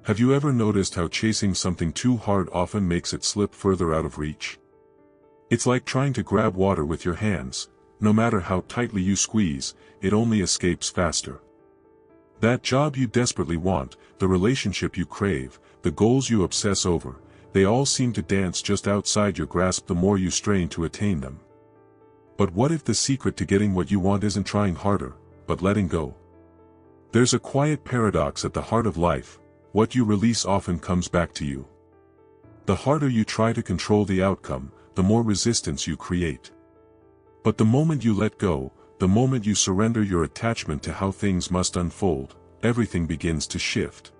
Have you ever noticed how chasing something too hard often makes it slip further out of reach? It's like trying to grab water with your hands. No matter how tightly you squeeze, it only escapes faster. That job you desperately want, the relationship you crave, the goals you obsess over, they all seem to dance just outside your grasp the more you strain to attain them. But what if the secret to getting what you want isn't trying harder, but letting go? There's a quiet paradox at the heart of life: what you release often comes back to you. The harder you try to control the outcome, the more resistance you create. But the moment you let go, the moment you surrender your attachment to how things must unfold, everything begins to shift.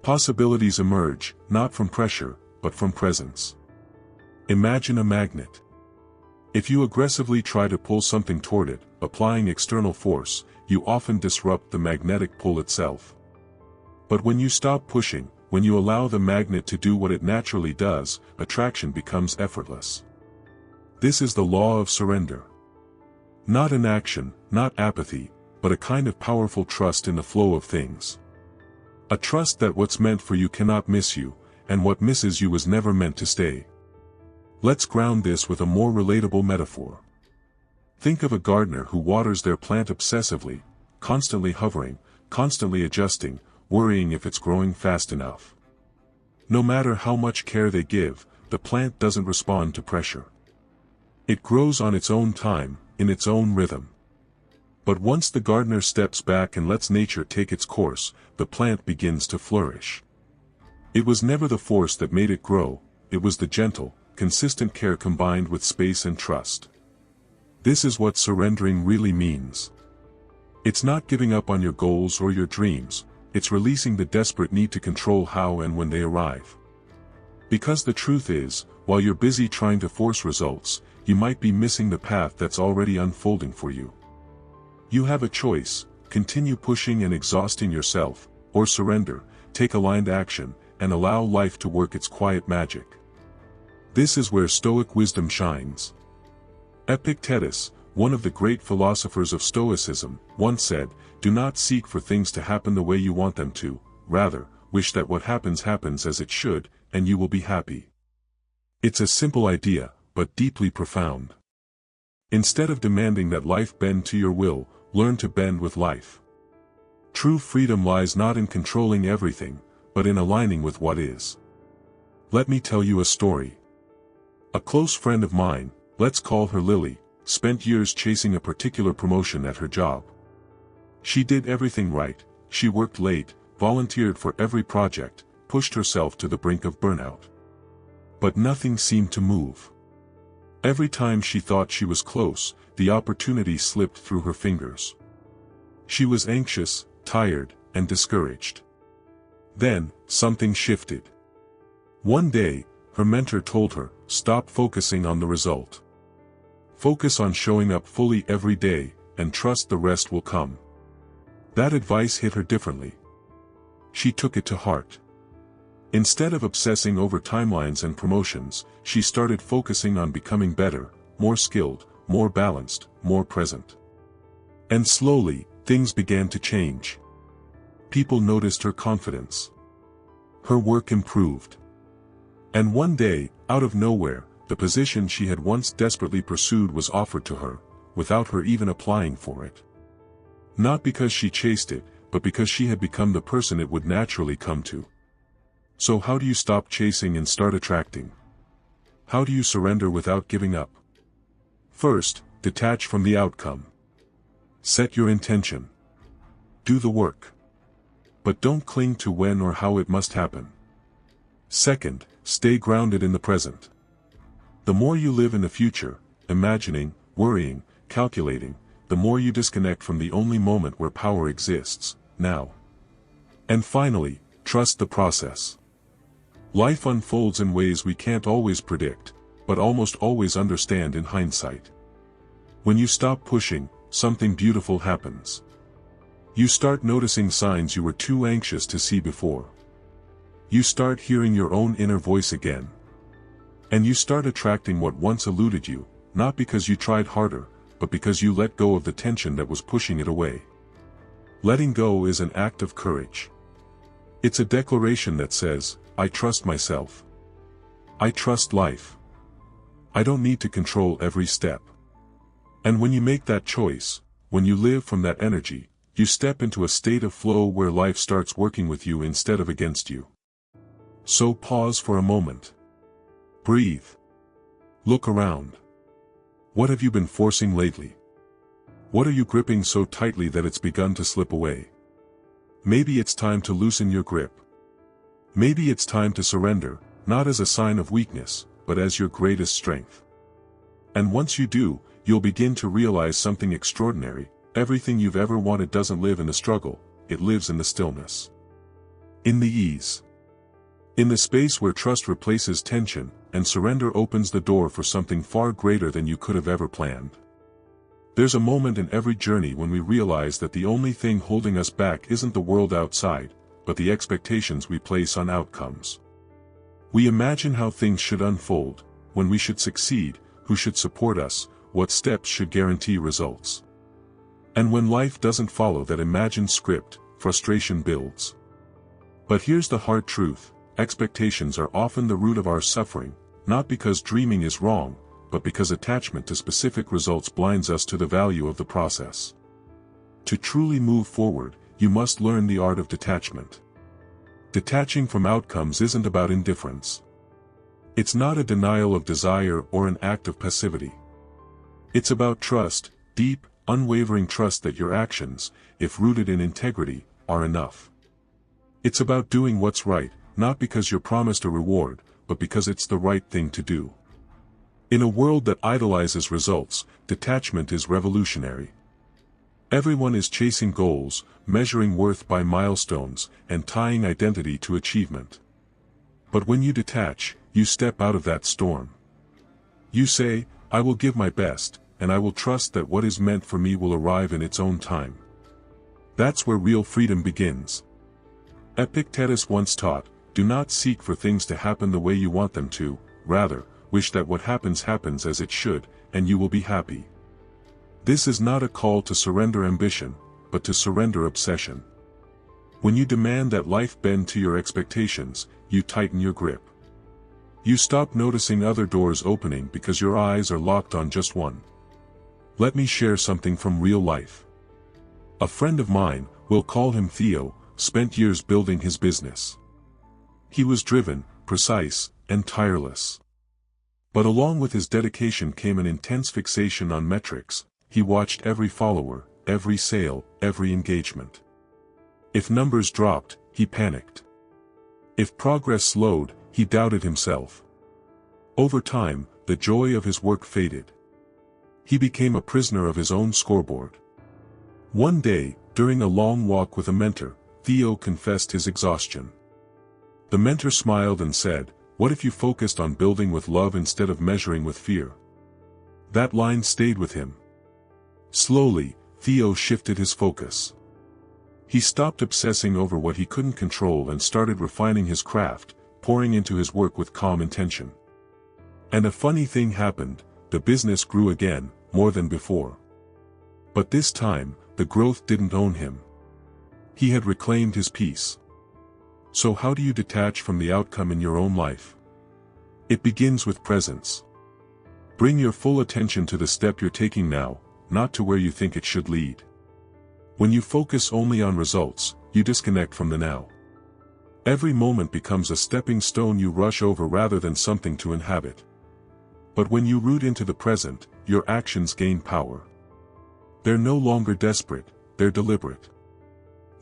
Possibilities emerge, not from pressure, but from presence. Imagine a magnet. If you aggressively try to pull something toward it, applying external force, you often disrupt the magnetic pull itself. But when you stop pushing, when you allow the magnet to do what it naturally does, attraction becomes effortless. This is the law of surrender. Not inaction, not apathy, but a kind of powerful trust in the flow of things. A trust that what's meant for you cannot miss you, and what misses you was never meant to stay. Let's ground this with a more relatable metaphor. Think of a gardener who waters their plant obsessively, constantly hovering, constantly adjusting, worrying if it's growing fast enough. No matter how much care they give, the plant doesn't respond to pressure. It grows on its own time, in its own rhythm. But once the gardener steps back and lets nature take its course, the plant begins to flourish. It was never the force that made it grow, it was the gentle, consistent care combined with space and trust. This is what surrendering really means. It's not giving up on your goals or your dreams, it's releasing the desperate need to control how and when they arrive. Because the truth is, while you're busy trying to force results, you might be missing the path that's already unfolding for you. You have a choice: continue pushing and exhausting yourself, or surrender, take aligned action, and allow life to work its quiet magic. This is where Stoic wisdom shines. Epictetus, one of the great philosophers of Stoicism, once said, "Do not seek for things to happen the way you want them to, rather, wish that what happens happens as it should, and you will be happy." It's a simple idea, but deeply profound. Instead of demanding that life bend to your will, learn to bend with life. True freedom lies not in controlling everything, but in aligning with what is. Let me tell you a story. A close friend of mine, let's call her Lily, spent years chasing a particular promotion at her job. She did everything right, she worked late, volunteered for every project, pushed herself to the brink of burnout. But nothing seemed to move. Every time she thought she was close, the opportunity slipped through her fingers. She was anxious, tired, and discouraged. Then, something shifted. One day, her mentor told her, "Stop focusing on the result. Focus on showing up fully every day, and trust the rest will come." That advice hit her differently. She took it to heart. Instead of obsessing over timelines and promotions, she started focusing on becoming better, more skilled, more balanced, more present. And slowly, things began to change. People noticed her confidence. Her work improved. And one day, out of nowhere, the position she had once desperately pursued was offered to her, without her even applying for it. Not because she chased it, but because she had become the person it would naturally come to. So how do you stop chasing and start attracting? How do you surrender without giving up? First, detach from the outcome. Set your intention. Do the work. But don't cling to when or how it must happen. Second, stay grounded in the present. The more you live in the future, imagining, worrying, calculating, the more you disconnect from the only moment where power exists, now. And finally, trust the process. Life unfolds in ways we can't always predict, but almost always understand in hindsight. When you stop pushing, something beautiful happens. You start noticing signs you were too anxious to see before. You start hearing your own inner voice again. And you start attracting what once eluded you, not because you tried harder, but because you let go of the tension that was pushing it away. Letting go is an act of courage. It's a declaration that says, I trust myself. I trust life. I don't need to control every step. And when you make that choice, when you live from that energy, you step into a state of flow where life starts working with you instead of against you. So pause for a moment. Breathe. Look around. What have you been forcing lately? What are you gripping so tightly that it's begun to slip away? Maybe it's time to loosen your grip. Maybe it's time to surrender, not as a sign of weakness, but as your greatest strength. And once you do, you'll begin to realize something extraordinary. Everything you've ever wanted doesn't live in the struggle, it lives in the stillness. In the ease. In the space where trust replaces tension, and surrender opens the door for something far greater than you could have ever planned. There's a moment in every journey when we realize that the only thing holding us back isn't the world outside, but the expectations we place on outcomes. We imagine how things should unfold, when we should succeed, who should support us, what steps should guarantee results. And when life doesn't follow that imagined script, frustration builds. But here's the hard truth, expectations are often the root of our suffering, not because dreaming is wrong, but because attachment to specific results blinds us to the value of the process. To truly move forward, you must learn the art of detachment. Detaching from outcomes isn't about indifference. It's not a denial of desire or an act of passivity. It's about trust, deep, unwavering trust that your actions, if rooted in integrity, are enough. It's about doing what's right, not because you're promised a reward, but because it's the right thing to do. In a world that idolizes results, detachment is revolutionary. Everyone is chasing goals, measuring worth by milestones, and tying identity to achievement. But when you detach, you step out of that storm. You say, I will give my best, and I will trust that what is meant for me will arrive in its own time. That's where real freedom begins. Epictetus once taught, do not seek for things to happen the way you want them to, rather, wish that what happens happens as it should, and you will be happy. This is not a call to surrender ambition, but to surrender obsession. When you demand that life bend to your expectations, you tighten your grip. You stop noticing other doors opening because your eyes are locked on just one. Let me share something from real life. A friend of mine, we'll call him Theo, spent years building his business. He was driven, precise, and tireless. But along with his dedication came an intense fixation on metrics. He watched every follower, every sale, every engagement. If numbers dropped, he panicked. If progress slowed, he doubted himself. Over time, the joy of his work faded. He became a prisoner of his own scoreboard. One day, during a long walk with a mentor, Theo confessed his exhaustion. The mentor smiled and said, "What if you focused on building with love instead of measuring with fear?" That line stayed with him. Slowly, Theo shifted his focus. He stopped obsessing over what he couldn't control and started refining his craft, pouring into his work with calm intention. And a funny thing happened, the business grew again, more than before. But this time, the growth didn't own him. He had reclaimed his peace. So how do you detach from the outcome in your own life? It begins with presence. Bring your full attention to the step you're taking now, not to where you think it should lead. When you focus only on results, you disconnect from the now. Every moment becomes a stepping stone you rush over rather than something to inhabit. But when you root into the present, your actions gain power. They're no longer desperate, they're deliberate.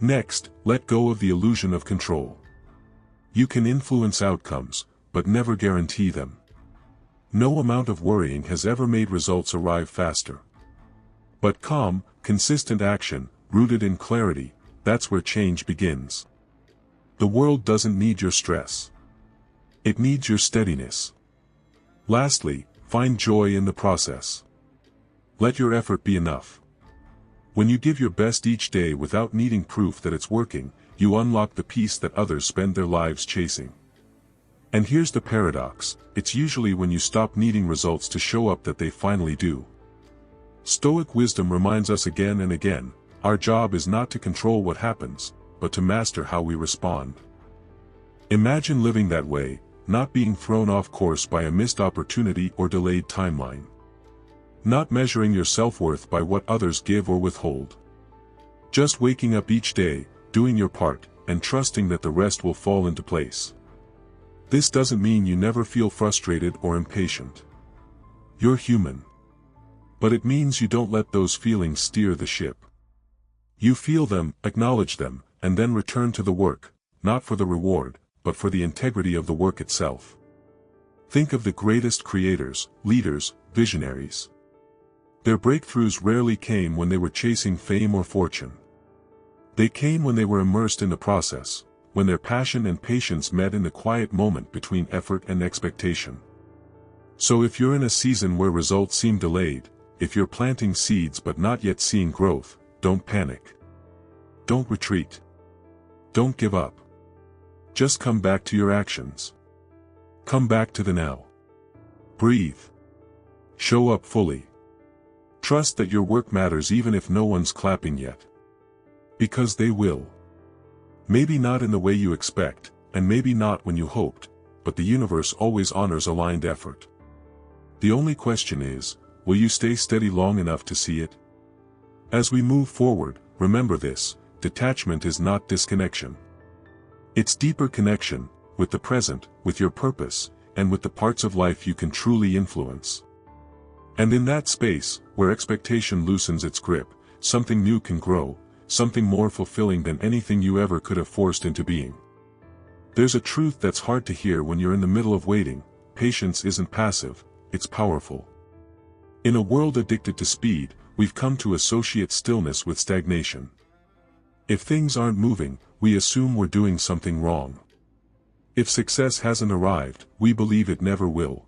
Next, let go of the illusion of control. You can influence outcomes, but never guarantee them. No amount of worrying has ever made results arrive faster. But calm, consistent action, rooted in clarity, that's where change begins. The world doesn't need your stress. It needs your steadiness. Lastly, find joy in the process. Let your effort be enough. When you give your best each day without needing proof that it's working, you unlock the peace that others spend their lives chasing. And here's the paradox, it's usually when you stop needing results to show up that they finally do. Stoic wisdom reminds us again and again, our job is not to control what happens, but to master how we respond. Imagine living that way, not being thrown off course by a missed opportunity or delayed timeline. Not measuring your self-worth by what others give or withhold. Just waking up each day, doing your part, and trusting that the rest will fall into place. This doesn't mean you never feel frustrated or impatient. You're human. But it means you don't let those feelings steer the ship. You feel them, acknowledge them, and then return to the work, not for the reward, but for the integrity of the work itself. Think of the greatest creators, leaders, visionaries. Their breakthroughs rarely came when they were chasing fame or fortune. They came when they were immersed in the process, when their passion and patience met in the quiet moment between effort and expectation. So if you're in a season where results seem delayed, if you're planting seeds but not yet seeing growth, don't panic. Don't retreat. Don't give up. Just come back to your actions. Come back to the now. Breathe. Show up fully. Trust that your work matters even if no one's clapping yet. Because they will. Maybe not in the way you expect, and maybe not when you hoped, but the universe always honors aligned effort. The only question is, will you stay steady long enough to see it? As we move forward, remember this: detachment is not disconnection. It's deeper connection, with the present, with your purpose, and with the parts of life you can truly influence. And in that space, where expectation loosens its grip, something new can grow, something more fulfilling than anything you ever could have forced into being. There's a truth that's hard to hear when you're in the middle of waiting: patience isn't passive, it's powerful. In a world addicted to speed, we've come to associate stillness with stagnation. If things aren't moving, we assume we're doing something wrong. If success hasn't arrived, we believe it never will.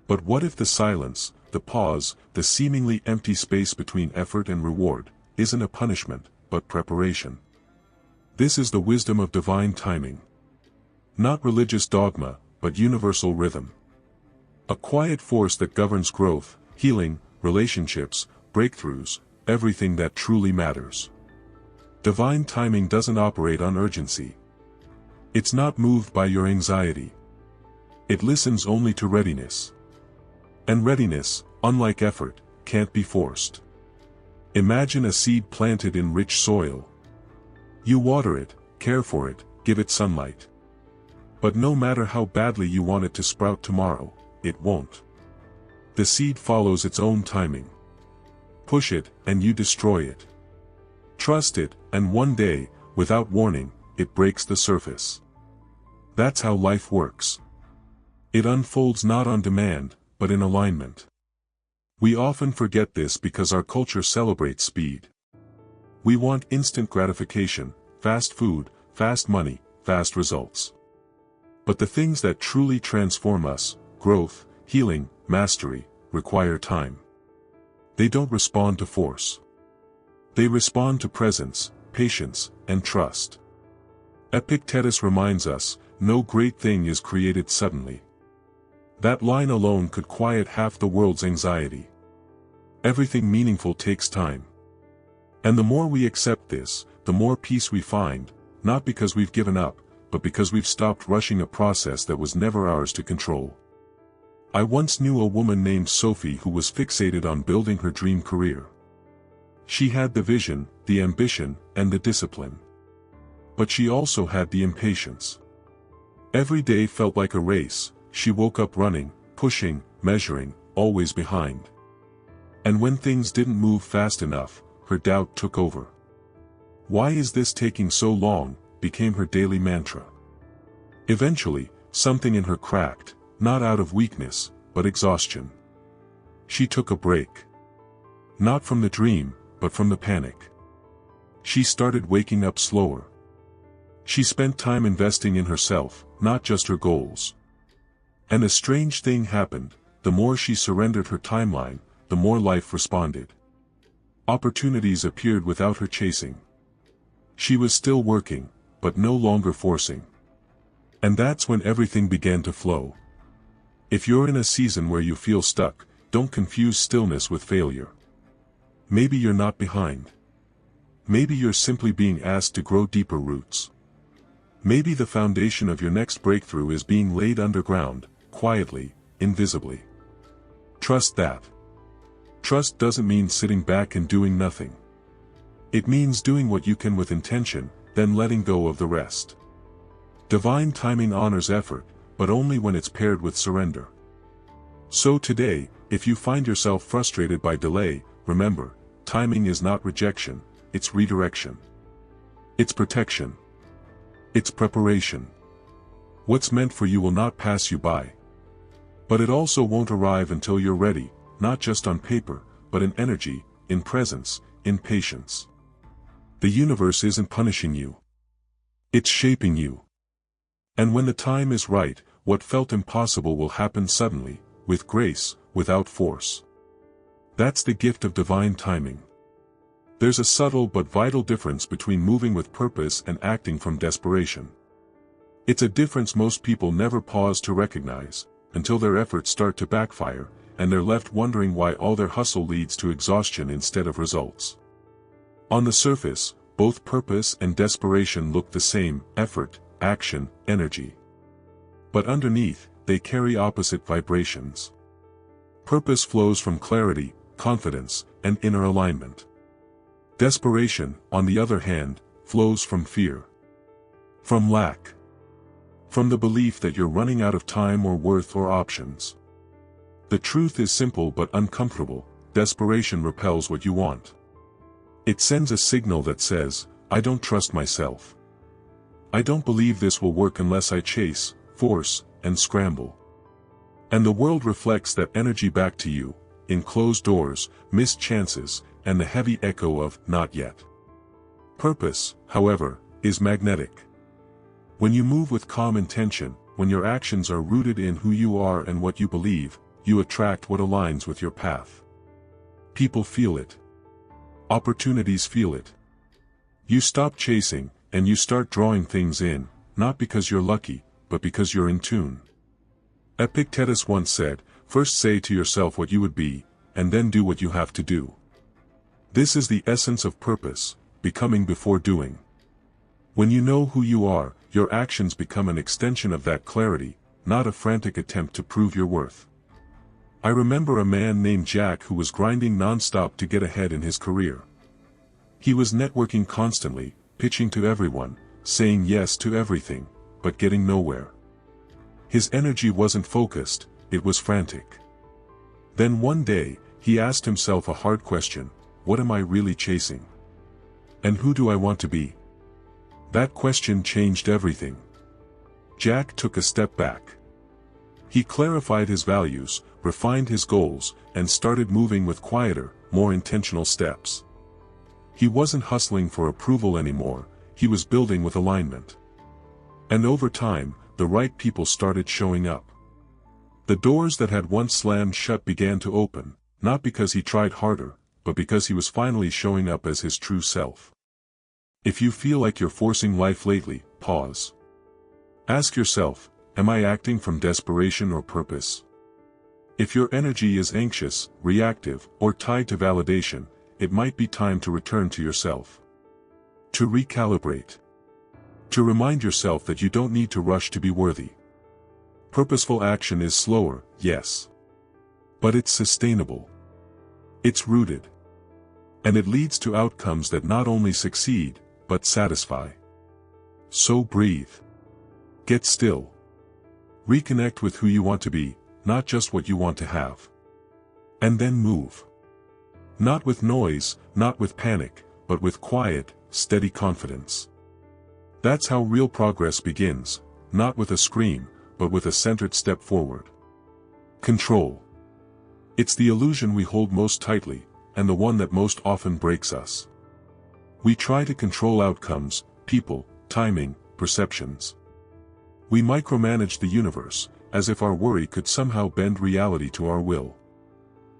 But what if the silence, the pause, the seemingly empty space between effort and reward, isn't a punishment, but preparation? This is the wisdom of divine timing. Not religious dogma, but universal rhythm. A quiet force that governs growth, healing, relationships, breakthroughs, everything that truly matters. Divine timing doesn't operate on urgency. It's not moved by your anxiety. It listens only to readiness. And readiness, unlike effort, can't be forced. Imagine a seed planted in rich soil. You water it, care for it, give it sunlight. But no matter how badly you want it to sprout tomorrow, it won't. The seed follows its own timing. Push it, and you destroy it. Trust it, and one day, without warning, it breaks the surface. That's how life works. It unfolds not on demand, but in alignment. We often forget this because our culture celebrates speed. We want instant gratification, fast food, fast money, fast results. But the things that truly transform us, growth, healing, mastery, require time. They don't respond to force. They respond to presence, patience, and trust. Epictetus reminds us, no great thing is created suddenly. That line alone could quiet half the world's anxiety. Everything meaningful takes time. And the more we accept this, the more peace we find, not because we've given up, but because we've stopped rushing a process that was never ours to control. I once knew a woman named Sophie who was fixated on building her dream career. She had the vision, the ambition, and the discipline. But she also had the impatience. Every day felt like a race. She woke up running, pushing, measuring, always behind. And when things didn't move fast enough, her doubt took over. Why is this taking so long? Became her daily mantra. Eventually, something in her cracked, not out of weakness, but exhaustion. She took a break. Not from the dream, but from the panic. She started waking up slower. She spent time investing in herself, not just her goals. And a strange thing happened: the more she surrendered her timeline, the more life responded. Opportunities appeared without her chasing. She was still working, but no longer forcing. And that's when everything began to flow. If you're in a season where you feel stuck, don't confuse stillness with failure. Maybe you're not behind. Maybe you're simply being asked to grow deeper roots. Maybe the foundation of your next breakthrough is being laid underground, quietly, invisibly. Trust that. Trust doesn't mean sitting back and doing nothing. It means doing what you can with intention, then letting go of the rest. Divine timing honors effort, but only when it's paired with surrender. So today, if you find yourself frustrated by delay, remember, timing is not rejection, it's redirection. It's protection. It's preparation. What's meant for you will not pass you by. But it also won't arrive until you're ready, not just on paper, but in energy, in presence, in patience. The universe isn't punishing you. It's shaping you. And when the time is right, what felt impossible will happen suddenly, with grace, without force. That's the gift of divine timing. There's a subtle but vital difference between moving with purpose and acting from desperation. It's a difference most people never pause to recognize, until their efforts start to backfire, and they're left wondering why all their hustle leads to exhaustion instead of results. On the surface, both purpose and desperation look the same: effort, action, energy. But underneath, they carry opposite vibrations. Purpose flows from clarity, confidence, and inner alignment. Desperation, on the other hand, flows from fear. From lack. From the belief that you're running out of time or worth or options. The truth is simple but uncomfortable: desperation repels what you want. It sends a signal that says, I don't trust myself. I don't believe this will work unless I chase, force, and scramble. And the world reflects that energy back to you, in closed doors, missed chances, and the heavy echo of, not yet. Purpose, however, is magnetic. When you move with calm intention, when your actions are rooted in who you are and what you believe, you attract what aligns with your path. People feel it. Opportunities feel it. You stop chasing, and you start drawing things in, not because you're lucky, but because you're in tune. Epictetus once said, first say to yourself what you would be, and then do what you have to do. This is the essence of purpose, becoming before doing. When you know who you are, your actions become an extension of that clarity, not a frantic attempt to prove your worth. I remember a man named Jack who was grinding non-stop to get ahead in his career. He was networking constantly, pitching to everyone, saying yes to everything, but getting nowhere. His energy wasn't focused, it was frantic. Then one day, he asked himself a hard question: what am I really chasing? And who do I want to be? That question changed everything. Jack took a step back. He clarified his values, refined his goals, and started moving with quieter, more intentional steps. He wasn't hustling for approval anymore, he was building with alignment. And over time, the right people started showing up. The doors that had once slammed shut began to open, not because he tried harder, but because he was finally showing up as his true self. If you feel like you're forcing life lately, pause. Ask yourself, am I acting from desperation or purpose? If your energy is anxious, reactive, or tied to validation, it might be time to return to yourself. To recalibrate. To remind yourself that you don't need to rush to be worthy. Purposeful action is slower, yes. But it's sustainable. It's rooted. And it leads to outcomes that not only succeed, but satisfy. So breathe. Get still. Reconnect with who you want to be, not just what you want to have. And then move. Not with noise, not with panic, but with quiet, steady confidence. That's how real progress begins, not with a scream, but with a centered step forward. Control. It's the illusion we hold most tightly, and the one that most often breaks us. We try to control outcomes, people, timing, perceptions. We micromanage the universe, as if our worry could somehow bend reality to our will.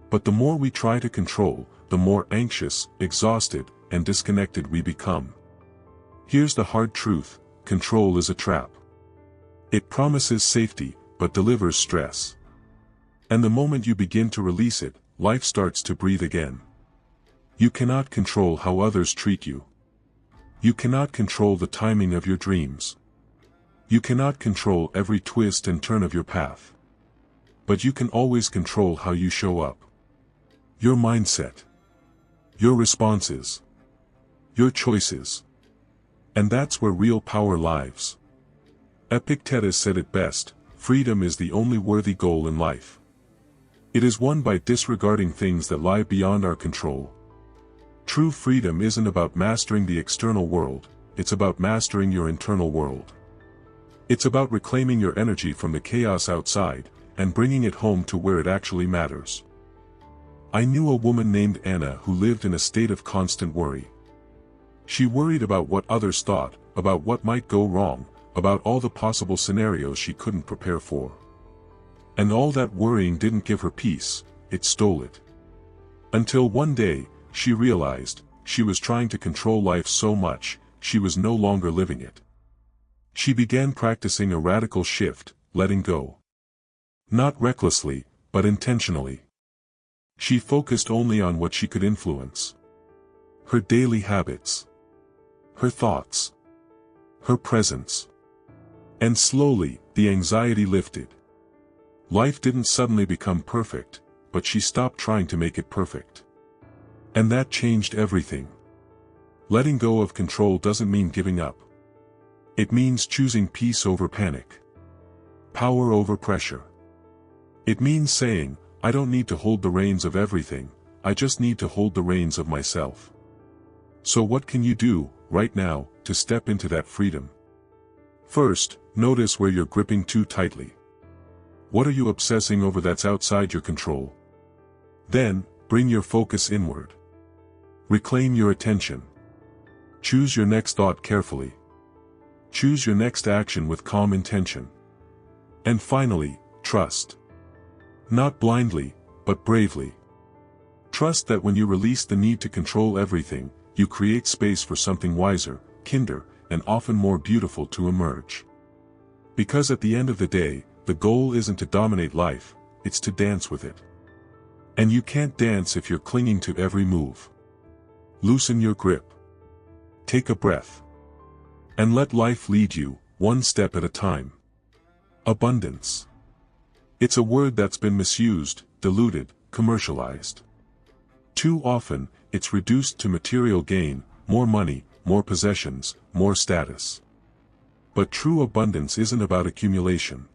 But the more we try to control, the more anxious, exhausted, and disconnected we become. Here's the hard truth: control is a trap. It promises safety, but delivers stress. And the moment you begin to release it, life starts to breathe again. You cannot control how others treat you. You cannot control the timing of your dreams. You cannot control every twist and turn of your path. But you can always control how you show up. Your mindset. Your responses. Your choices. And that's where real power lies. Epictetus said it best, freedom is the only worthy goal in life. It is won by disregarding things that lie beyond our control. True freedom isn't about mastering the external world, it's about mastering your internal world. It's about reclaiming your energy from the chaos outside, and bringing it home to where it actually matters. I knew a woman named Anna who lived in a state of constant worry. She worried about what others thought, about what might go wrong, about all the possible scenarios she couldn't prepare for. And all that worrying didn't give her peace, it stole it. Until one day, she realized, she was trying to control life so much, she was no longer living it. She began practicing a radical shift, letting go. Not recklessly, but intentionally. She focused only on what she could influence. Her daily habits. Her thoughts. Her presence. And slowly, the anxiety lifted. Life didn't suddenly become perfect, but she stopped trying to make it perfect. And that changed everything. Letting go of control doesn't mean giving up. It means choosing peace over panic. Power over pressure. It means saying, I don't need to hold the reins of everything, I just need to hold the reins of myself. So what can you do, right now, to step into that freedom? First, notice where you're gripping too tightly. What are you obsessing over that's outside your control? Then, bring your focus inward. Reclaim your attention. Choose your next thought carefully. Choose your next action with calm intention. And finally, trust. Not blindly, but bravely. Trust that when you release the need to control everything, you create space for something wiser, kinder, and often more beautiful to emerge. Because at the end of the day, the goal isn't to dominate life, it's to dance with it. And you can't dance if you're clinging to every move. Loosen your grip. Take a breath. And let life lead you, one step at a time. Abundance. It's a word that's been misused, diluted, commercialized. Too often, it's reduced to material gain, more money, more possessions, more status. But true abundance isn't about accumulation.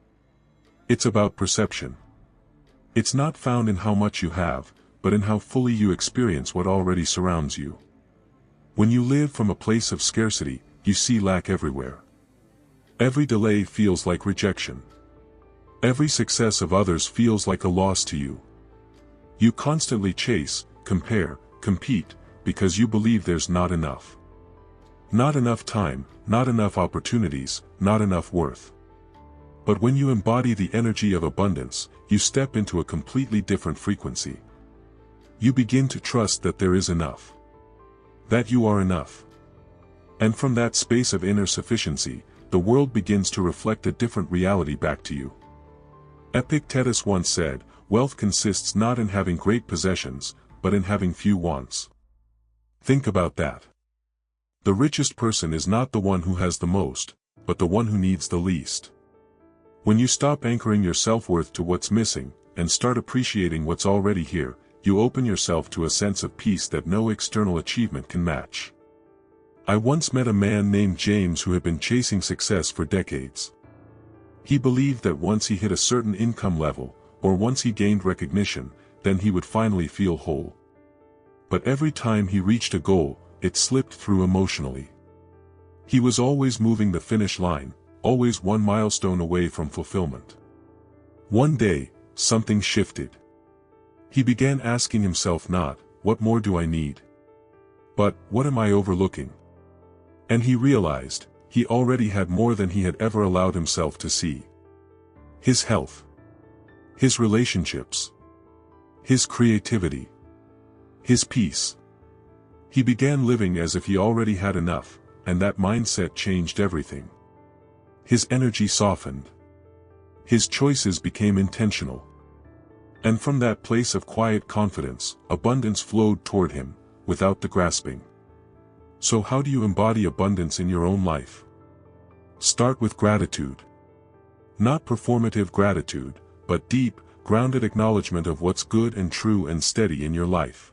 It's about perception. It's not found in how much you have, but in how fully you experience what already surrounds you. When you live from a place of scarcity, you see lack everywhere. Every delay feels like rejection. Every success of others feels like a loss to you. You constantly chase, compare, compete, because you believe there's not enough. Not enough time, not enough opportunities, not enough worth. But when you embody the energy of abundance, you step into a completely different frequency. You begin to trust that there is enough. That you are enough. And from that space of inner sufficiency, the world begins to reflect a different reality back to you. Epictetus once said, wealth consists not in having great possessions, but in having few wants. Think about that. The richest person is not the one who has the most, but the one who needs the least. When you stop anchoring your self-worth to what's missing, and start appreciating what's already here, you open yourself to a sense of peace that no external achievement can match. I once met a man named James who had been chasing success for decades. He believed that once he hit a certain income level, or once he gained recognition, then he would finally feel whole. But every time he reached a goal, it slipped through emotionally. He was always moving the finish line, always one milestone away from fulfillment. One day, something shifted. He began asking himself not, what more do I need? But, what am I overlooking? And he realized, he already had more than he had ever allowed himself to see. His health. His relationships. His creativity. His peace. He began living as if he already had enough, and that mindset changed everything. His energy softened. His choices became intentional. And from that place of quiet confidence, abundance flowed toward him, without the grasping. So how do you embody abundance in your own life? Start with gratitude. Not performative gratitude, but deep, grounded acknowledgement of what's good and true and steady in your life.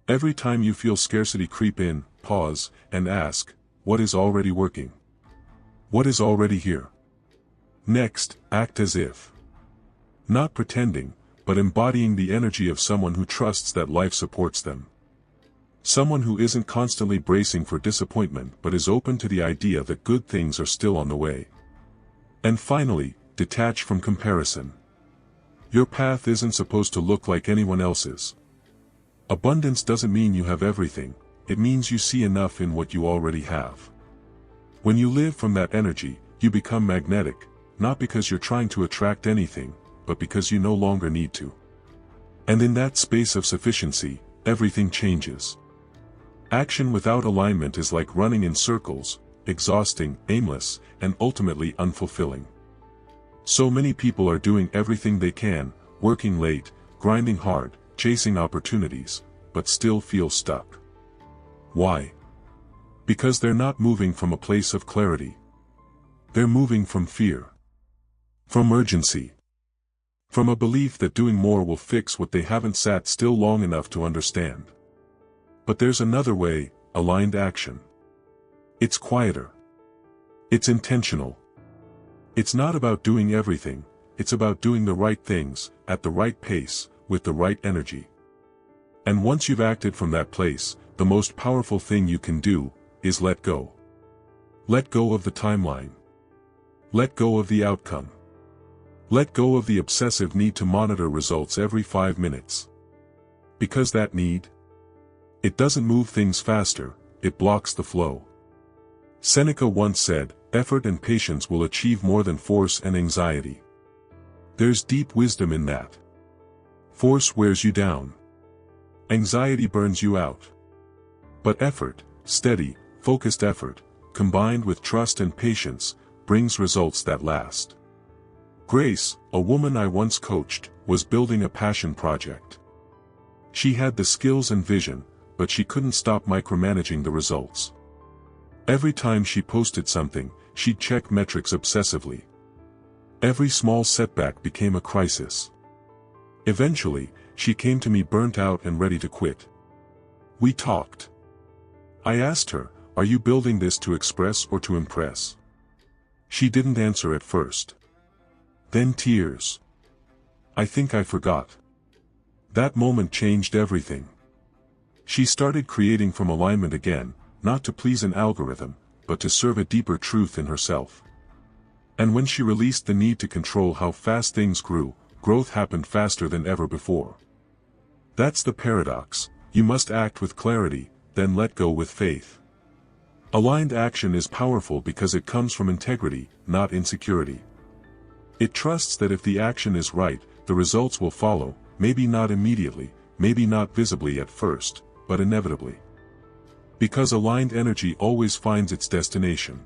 Every time you feel scarcity creep in, pause, and ask, what is already working? What is already here? Next, act as if. Not pretending, but embodying the energy of someone who trusts that life supports them. Someone who isn't constantly bracing for disappointment but is open to the idea that good things are still on the way. And finally, detach from comparison. Your path isn't supposed to look like anyone else's. Abundance doesn't mean you have everything, it means you see enough in what you already have. When you live from that energy, you become magnetic, not because you're trying to attract anything, but because you no longer need to. And in that space of sufficiency, everything changes. Action without alignment is like running in circles, exhausting, aimless, and ultimately unfulfilling. So many people are doing everything they can, working late, grinding hard, chasing opportunities, but still feel stuck. Why? Because they're not moving from a place of clarity. They're moving from fear. From urgency. From a belief that doing more will fix what they haven't sat still long enough to understand. But there's another way, aligned action. It's quieter. It's intentional. It's not about doing everything, it's about doing the right things, at the right pace, with the right energy. And once you've acted from that place, the most powerful thing you can do, is let go. Let go of the timeline. Let go of the outcome. Let go of the obsessive need to monitor results every 5 minutes. Because that need? It doesn't move things faster, it blocks the flow. Seneca once said, effort and patience will achieve more than force and anxiety. There's deep wisdom in that. Force wears you down. Anxiety burns you out. But effort, steady, focused effort, combined with trust and patience, brings results that last. Grace, a woman I once coached, was building a passion project. She had the skills and vision, but she couldn't stop micromanaging the results. Every time she posted something, she'd check metrics obsessively. Every small setback became a crisis. Eventually, she came to me burnt out and ready to quit. We talked. I asked her, "Are you building this to express or to impress?" She didn't answer at first. Then tears. I think I forgot. That moment changed everything. She started creating from alignment again, not to please an algorithm, but to serve a deeper truth in herself. And when she released the need to control how fast things grew, growth happened faster than ever before. That's the paradox: you must act with clarity, then let go with faith. Aligned action is powerful because it comes from integrity, not insecurity. It trusts that if the action is right, the results will follow, maybe not immediately, maybe not visibly at first, but inevitably. Because aligned energy always finds its destination.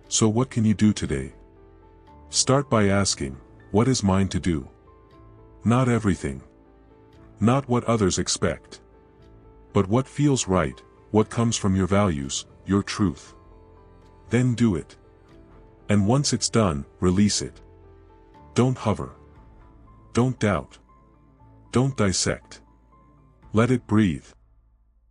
So what can you do today? Start by asking, what is mine to do? Not everything. Not what others expect. But what feels right, what comes from your values, your truth. Then do it. And once it's done, release it. Don't hover. Don't doubt. Don't dissect. Let it breathe.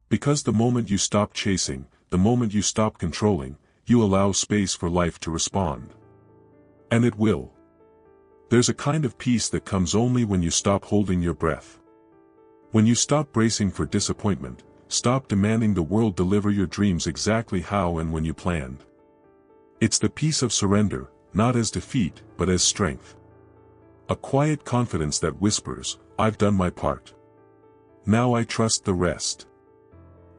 Because the moment you stop chasing, the moment you stop controlling, you allow space for life to respond. And it will. There's a kind of peace that comes only when you stop holding your breath. When you stop bracing for disappointment, stop demanding the world deliver your dreams exactly how and when you planned. It's the peace of surrender, not as defeat, but as strength. A quiet confidence that whispers, "I've done my part. Now I trust the rest."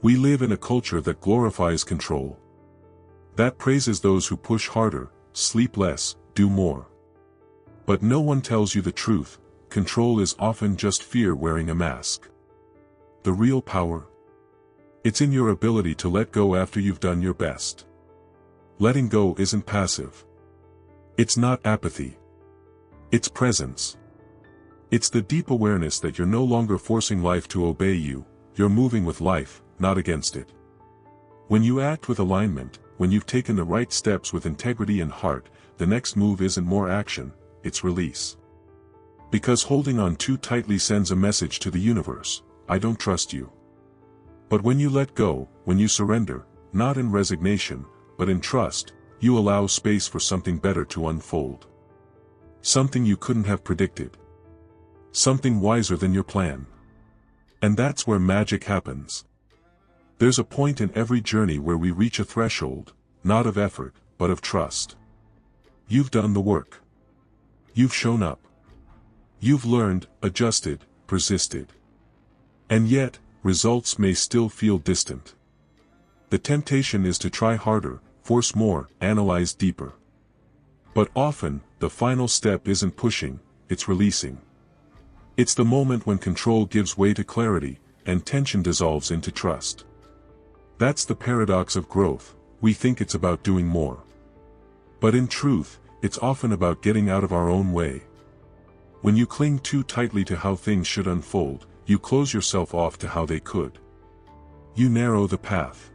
We live in a culture that glorifies control. That praises those who push harder, sleep less, do more. But no one tells you the truth: control is often just fear wearing a mask. The real power? It's in your ability to let go after you've done your best. Letting go isn't passive. It's not apathy. It's presence. It's the deep awareness that you're no longer forcing life to obey you, you're moving with life, not against it. When you act with alignment, when you've taken the right steps with integrity and heart, the next move isn't more action, it's release. Because holding on too tightly sends a message to the universe: I don't trust you. But when you let go, when you surrender, not in resignation, but in trust, you allow space for something better to unfold. Something you couldn't have predicted. Something wiser than your plan. And that's where magic happens. There's a point in every journey where we reach a threshold, not of effort, but of trust. You've done the work. You've shown up. You've learned, adjusted, persisted. And yet, results may still feel distant. The temptation is to try harder, force more, analyze deeper. But often, the final step isn't pushing, it's releasing. It's the moment when control gives way to clarity, and tension dissolves into trust. That's the paradox of growth. We think it's about doing more. But in truth, it's often about getting out of our own way. When you cling too tightly to how things should unfold, you close yourself off to how they could. You narrow the path.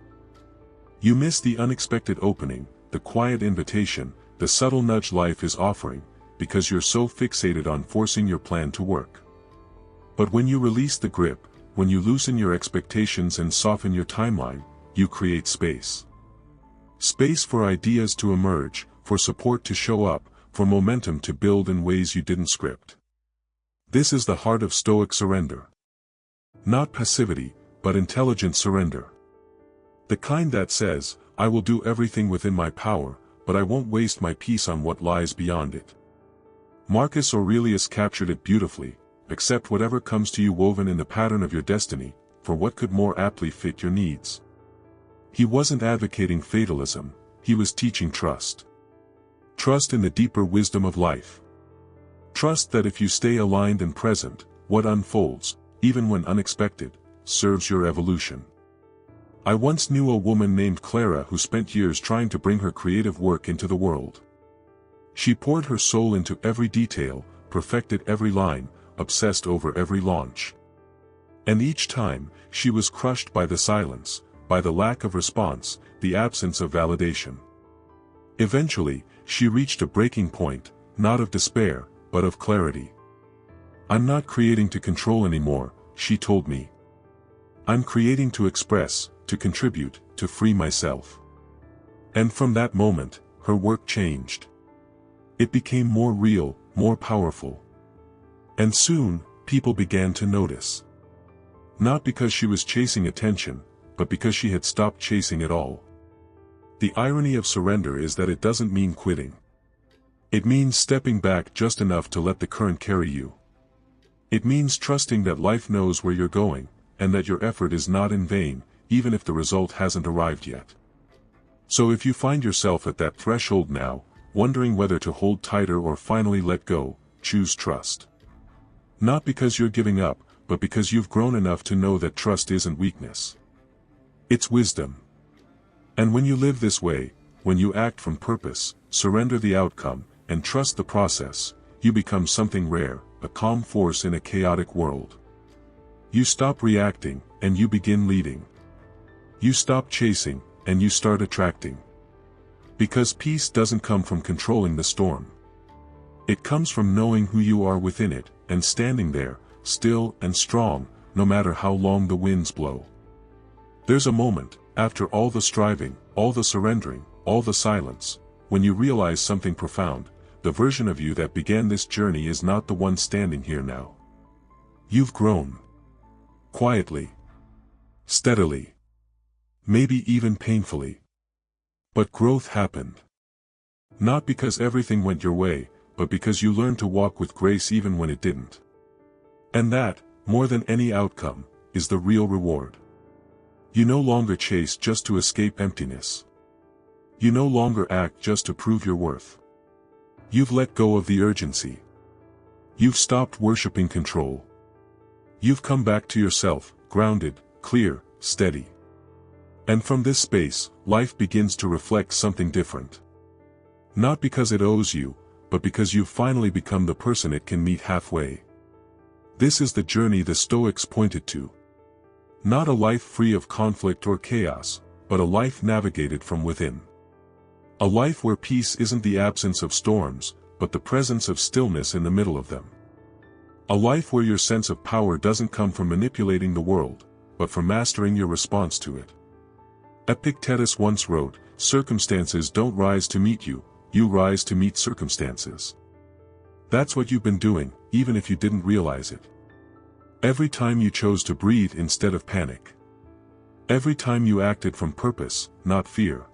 You miss the unexpected opening, the quiet invitation, the subtle nudge life is offering, because you're so fixated on forcing your plan to work. But when you release the grip, when you loosen your expectations and soften your timeline, you create space. Space for ideas to emerge, for support to show up, for momentum to build in ways you didn't script. This is the heart of Stoic surrender. Not passivity, but intelligent surrender. The kind that says, I will do everything within my power, but I won't waste my peace on what lies beyond it. Marcus Aurelius captured it beautifully: accept whatever comes to you woven in the pattern of your destiny, for what could more aptly fit your needs? He wasn't advocating fatalism, he was teaching trust. Trust in the deeper wisdom of life. Trust that if you stay aligned and present, what unfolds, even when unexpected, serves your evolution. I once knew a woman named Clara who spent years trying to bring her creative work into the world. She poured her soul into every detail, perfected every line, obsessed over every launch. And each time, she was crushed by the silence, by the lack of response, the absence of validation. Eventually, she reached a breaking point, not of despair, but of clarity. I'm not creating to control anymore, she told me. I'm creating to express, to contribute, to free myself. And from that moment, her work changed. It became more real, more powerful. And soon, people began to notice. Not because she was chasing attention, but because she had stopped chasing it all. The irony of surrender is that it doesn't mean quitting. It means stepping back just enough to let the current carry you. It means trusting that life knows where you're going, and that your effort is not in vain, even if the result hasn't arrived yet. So if you find yourself at that threshold now, wondering whether to hold tighter or finally let go, choose trust. Not because you're giving up, but because you've grown enough to know that trust isn't weakness. It's wisdom. And when you live this way, when you act from purpose, surrender the outcome, and trust the process, you become something rare, a calm force in a chaotic world. You stop reacting, and you begin leading. You stop chasing, and you start attracting. Because peace doesn't come from controlling the storm. It comes from knowing who you are within it, and standing there, still and strong, no matter how long the winds blow. There's a moment, after all the striving, all the surrendering, all the silence, when you realize something profound: the version of you that began this journey is not the one standing here now. You've grown. Quietly. Steadily. Maybe even painfully. But growth happened. Not because everything went your way, but because you learned to walk with grace even when it didn't. And that, more than any outcome, is the real reward. You no longer chase just to escape emptiness. You no longer act just to prove your worth. You've let go of the urgency. You've stopped worshiping control. You've come back to yourself, grounded, clear, steady. And from this space, life begins to reflect something different. Not because it owes you, but because you've finally become the person it can meet halfway. This is the journey the Stoics pointed to. Not a life free of conflict or chaos, but a life navigated from within. A life where peace isn't the absence of storms, but the presence of stillness in the middle of them. A life where your sense of power doesn't come from manipulating the world, but from mastering your response to it. Epictetus once wrote, "Circumstances don't rise to meet you, you rise to meet circumstances." That's what you've been doing, even if you didn't realize it. Every time you chose to breathe instead of panic. Every time you acted from purpose, not fear.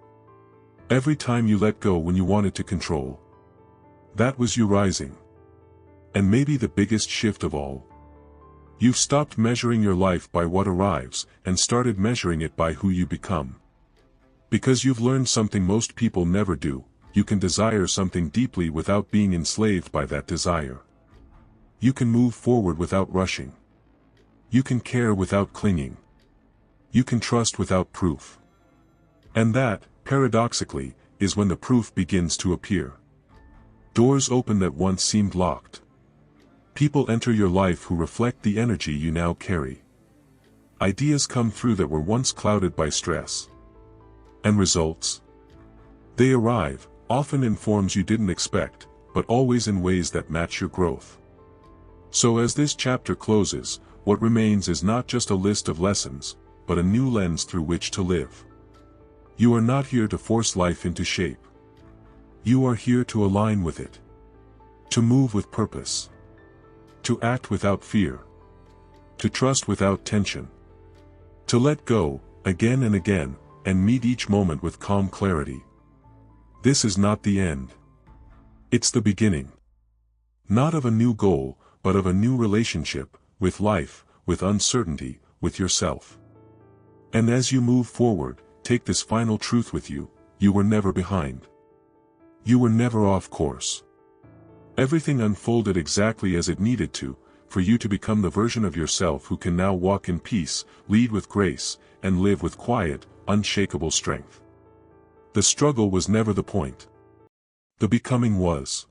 Every time you let go when you wanted to control. That was you rising. And maybe the biggest shift of all. You've stopped measuring your life by what arrives, and started measuring it by who you become. Because you've learned something most people never do, you can desire something deeply without being enslaved by that desire. You can move forward without rushing. You can care without clinging. You can trust without proof. And that, paradoxically, is when the proof begins to appear. Doors open that once seemed locked. People enter your life who reflect the energy you now carry. Ideas come through that were once clouded by stress. And results? They arrive, often in forms you didn't expect, but always in ways that match your growth. So as this chapter closes, what remains is not just a list of lessons, but a new lens through which to live. You are not here to force life into shape. You are here to align with it. To move with purpose. To act without fear. To trust without tension. To let go, again and again, and meet each moment with calm clarity. This is not the end. It's the beginning. Not of a new goal, but of a new relationship, with life, with uncertainty, with yourself. And as you move forward, take this final truth with you: you were never behind. You were never off course. Everything unfolded exactly as it needed to, for you to become the version of yourself who can now walk in peace, lead with grace, and live with quiet, unshakable strength. The struggle was never the point. The becoming was.